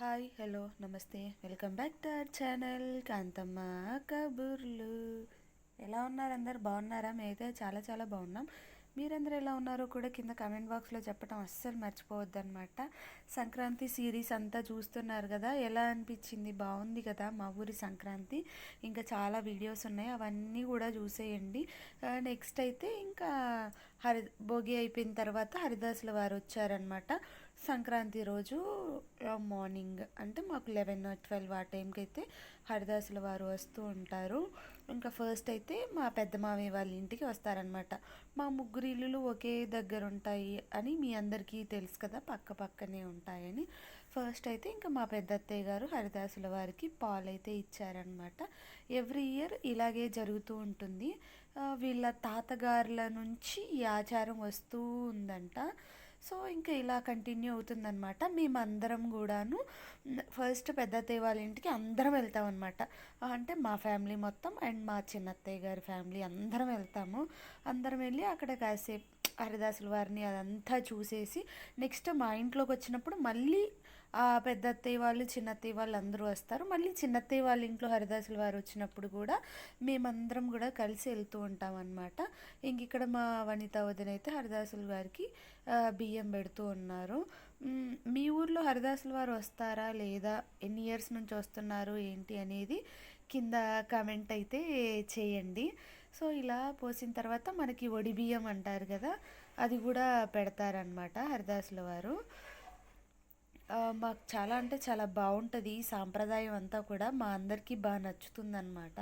Hi hello నమస్తే welcome back to our channel Kanthamma Kaburlu. ఎలా ఉన్నారు అందరు? బాగున్నారా? మేమైతే చాలా చాలా బాగున్నాం. మీరందరూ ఎలా ఉన్నారో కూడా కింద కమెంట్ బాక్స్లో చెప్పడం అస్సలు మర్చిపోవద్దు అనమాట. సంక్రాంతి సిరీస్ అంతా చూస్తున్నారు కదా, ఎలా అనిపించింది? బాగుంది కదా మా ఊరి సంక్రాంతి. ఇంకా చాలా వీడియోస్ ఉన్నాయి, అవన్నీ కూడా చూసేయండి. నెక్స్ట్ అయితే ఇంకా భోగి అయిపోయిన తర్వాత హరిదాసుల వారు వచ్చారనమాట. సంక్రాంతి రోజు మార్నింగ్ అంటే మాకు 11-12 ఆ టైంకి అయితే హరిదాసుల వారు వస్తూ ఉంటారు. ఇంకా ఫస్ట్ అయితే మా పెద్ద మామయ్య వాళ్ళ ఇంటికి వస్తారనమాట. మా ముగ్గురు ఇల్లులు ఒకే దగ్గర ఉంటాయి అని మీ అందరికీ తెలుసు కదా, పక్క పక్కనే ఉంటాయని. ఫస్ట్ అయితే ఇంకా మా పెద్ద అత్తయ్య గారు హరిదాసుల వారికి పాలు అయితే ఇచ్చారనమాట. ఎవ్రీ ఇయర్ ఇలాగే జరుగుతూ ఉంటుంది. వీళ్ళ తాతగారుల నుంచి ఈ ఆచారం వస్తూ ఉందంట. సో ఇంకా ఇలా కంటిన్యూ అవుతుందన్నమాట. మేమందరం కూడాను ఫస్ట్ పెద్ద అత్తయ్య వాళ్ళ ఇంటికి అందరం వెళ్తాం అనమాట. అంటే మా ఫ్యామిలీ మొత్తం అండ్ మా చిన్నత్తయ్య గారి ఫ్యామిలీ అందరం వెళ్తాము. అందరం వెళ్ళి అక్కడ కాసేపు హరిదాసుల వారిని అదంతా చూసేసి నెక్స్ట్ మా ఇంట్లోకి వచ్చినప్పుడు మళ్ళీ ఆ పెద్ద అత్తయ్య వాళ్ళు చిన్నత్తయ్య వాళ్ళు అందరూ వస్తారు. మళ్ళీ చిన్నత్తయ్య వాళ్ళ ఇంట్లో హరిదాసుల వారు వచ్చినప్పుడు కూడా మేమందరం కూడా కలిసి వెళ్తూ ఉంటాం అన్నమాట. ఇంక ఇక్కడ మా వనిత వదిన అయితే హరిదాసుల వారికి బియ్యం పెడుతూ ఉన్నారు. మీ ఊర్లో హరిదాసుల వారు వస్తారా లేదా, ఎన్ని ఇయర్స్ నుంచి వస్తున్నారు ఏంటి అనేది కింద కామెంట్ అయితే చేయండి. సో ఇలా పోసిన తర్వాత మనకి ఒడి బియ్యం అంటారు కదా, అది కూడా పెడతారనమాట హరిదాసుల వారు. మాకు చాలా అంటే చాలా బాగుంటుంది ఈ సాంప్రదాయం అంతా కూడా, మా అందరికీ బాగా నచ్చుతుందన్నమాట.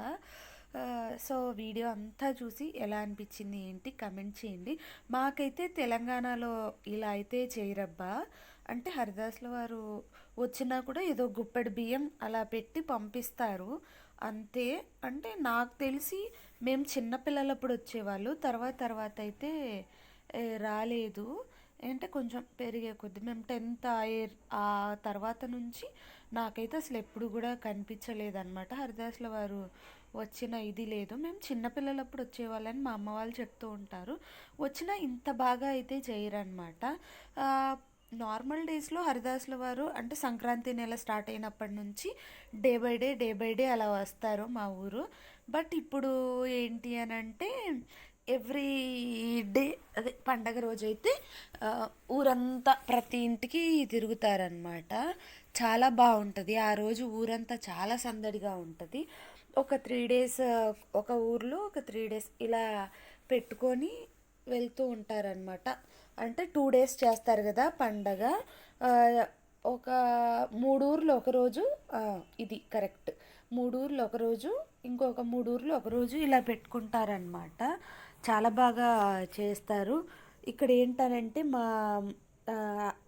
సో వీడియో అంతా చూసి ఎలా అనిపించింది ఏంటి కమెంట్ చేయండి. మాకైతే తెలంగాణలో ఇలా అయితే చేయరబ్బా. అంటే హరిదాసుల వారు వచ్చినా కూడా ఏదో గుప్పెడు బియ్యం అలా పెట్టి పంపిస్తారు అంతే. అంటే నాకు తెలిసి మేము చిన్నపిల్లలప్పుడు వచ్చేవాళ్ళు, తర్వాత తర్వాత అయితే రాలేదు. అంటే కొంచెం పెరిగే కొద్ది మేము 10th ఆ తర్వాత నుంచి నాకైతే అసలు ఎప్పుడు కూడా కనిపించలేదన్నమాట. హరిదాసుల వారు వచ్చిన ఇది లేదు. మేము చిన్నపిల్లలప్పుడు వచ్చేవాళ్ళని మా అమ్మ వాళ్ళు చెప్తూ ఉంటారు. వచ్చినా ఇంత బాగా అయితే చేయరన్నమాట. నార్మల్ డేస్లో హరిదాసుల వారు అంటే సంక్రాంతి నెల స్టార్ట్ అయినప్పటి నుంచి డే బై డే అలా వస్తారు మా ఊరు. బట్ ఇప్పుడు ఏంటి అని అంటే ఎవ్రీ డే అదే పండగ రోజైతే ఊరంతా ప్రతి ఇంటికి తిరుగుతారనమాట. చాలా బాగుంటుంది ఆ రోజు, ఊరంతా చాలా సందడిగా ఉంటుంది. ఒక 3 days ఒక ఊర్లో ఒక 3 days ఇలా పెట్టుకొని వెళ్తూ ఉంటారనమాట. అంటే 2 days చేస్తారు కదా పండగ. ఒక 3 ఊర్లు ఒకరోజు, ఇది కరెక్ట్, 3 ఊర్లు ఒకరోజు, ఇంకొక 3 ఊర్లు ఒకరోజు ఇలా పెట్టుకుంటారనమాట. చాలా బాగా చేస్తారు. ఇక్కడ ఏంటనంటే మా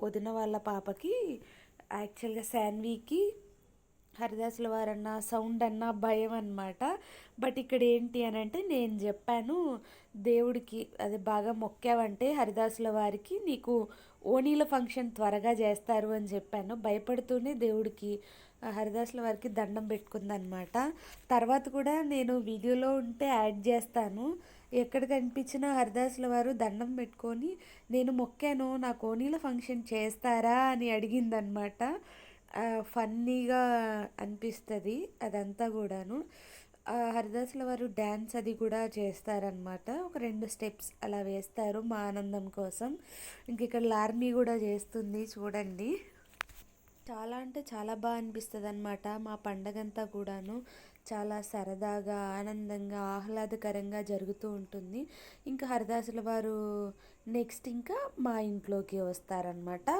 వదిన వాళ్ళ పాపకి యాక్చువల్గా శాన్వికి హరిదాసుల వారన్న సౌండ్ అన్న భయం అనమాట. బట్ ఇక్కడ ఏంటి అని అంటే నేను చెప్పాను, దేవుడికి అది బాగా మొక్కావంటే హరిదాసుల వారికి నీకు ఓణీల ఫంక్షన్ త్వరగా చేస్తారు అని చెప్పాను. భయపడుతూనే దేవుడికి హరిదాసుల వారికి దండం పెట్టుకుందనమాట. తర్వాత కూడా నేను వీడియోలో ఉంటే యాడ్ చేస్తాను. ఎక్కడ కనిపించినా హరిదాసుల వారు దండం పెట్టుకొని నేను మొక్కాను నాకు ఓణీల ఫంక్షన్ చేస్తారా అని అడిగిందనమాట. ఫన్నీగా అనిపిస్తుంది అదంతా కూడాను. హరిదాసుల వారు డ్యాన్స్ అది కూడా చేస్తారనమాట. ఒక 2 steps అలా వేస్తారు మా ఆనందం కోసం. ఇంక ఇక్కడ లార్మీ కూడా చేస్తుంది చూడండి. చాలా అంటే చాలా బాగా అనిపిస్తుంది అనమాట. మా పండగంతా కూడాను చాలా సరదాగా ఆనందంగా ఆహ్లాదకరంగా జరుగుతూ ఉంటుంది. ఇంకా హరిదాసుల వారు నెక్స్ట్ ఇంకా మా ఇంట్లోకి వస్తారనమాట.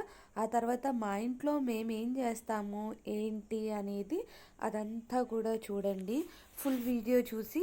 ఆ తర్వాత మా ఇంట్లో మేమేం చేస్తాము ఏంటి అనేది అదంతా కూడా చూడండి. ఫుల్ వీడియో చూసి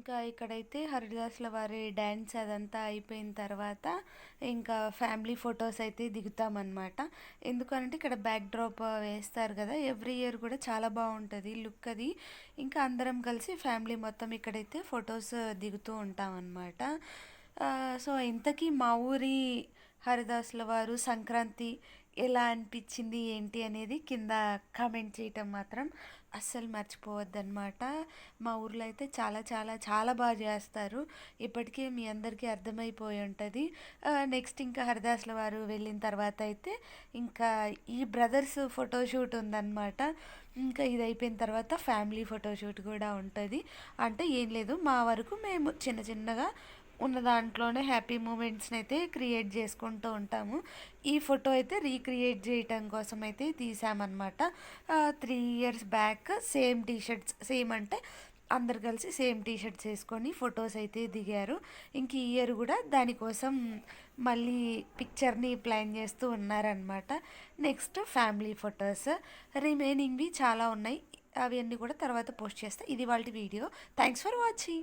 ఇంకా ఇక్కడైతే హరిదాసుల వారి డ్యాన్స్ అదంతా అయిపోయిన తర్వాత ఇంకా ఫ్యామిలీ ఫొటోస్ అయితే దిగుతామన్నమాట. ఎందుకంటే ఇక్కడ బ్యాక్ డ్రాప్ వేస్తారు కదా, ఎవ్రీ ఇయర్ కూడా చాలా బాగుంటుంది లుక్ అది. ఇంకా అందరం కలిసి ఫ్యామిలీ మొత్తం ఇక్కడైతే ఫొటోస్ దిగుతూ ఉంటామన్నమాట. సో ఇంతకీ మా ఊరి హరిదాసుల వారు సంక్రాంతి ఎలా అనిపించింది ఏంటి అనేది కింద కామెంట్ చేయటం మాత్రం అస్సలు మర్చిపోవద్దన్నమాట. మా ఊర్లో అయితే చాలా చాలా చాలా బాగా చేస్తారు. ఇప్పటికే మీ అందరికీ అర్థమైపోయి ఉంటుంది. నెక్స్ట్ ఇంకా హరిదాసుల వారు వెళ్ళిన తర్వాత అయితే ఇంకా ఈ బ్రదర్స్ ఫోటోషూట్ ఉందన్నమాట. ఇంకా ఇది అయిపోయిన తర్వాత ఫ్యామిలీ ఫోటోషూట్ కూడా ఉంటుంది. అంటే ఏం లేదు, మా వరకు మేము చిన్న చిన్నగా ఉన్న దాంట్లోనే హ్యాపీ మూమెంట్స్ని అయితే క్రియేట్ చేసుకుంటూ ఉంటాము. ఈ ఫోటో అయితే రీక్రియేట్ చేయటం కోసం అయితే తీసామన్నమాట. 3 years back same T-shirts, same అంటే అందరు కలిసి సేమ్ టీషర్ట్స్ వేసుకొని ఫొటోస్ అయితే దిగారు. ఇంక ఈ ఇయర్ కూడా దానికోసం మళ్ళీ పిక్చర్ని ప్లాన్ చేస్తూ ఉన్నారనమాట. నెక్స్ట్ ఫ్యామిలీ ఫొటోస్ రిమైనింగ్వి చాలా ఉన్నాయి, అవి అన్నీ కూడా తర్వాత పోస్ట్ చేస్తా. ఇది వాళ్ళ వీడియో. Thanks for watching.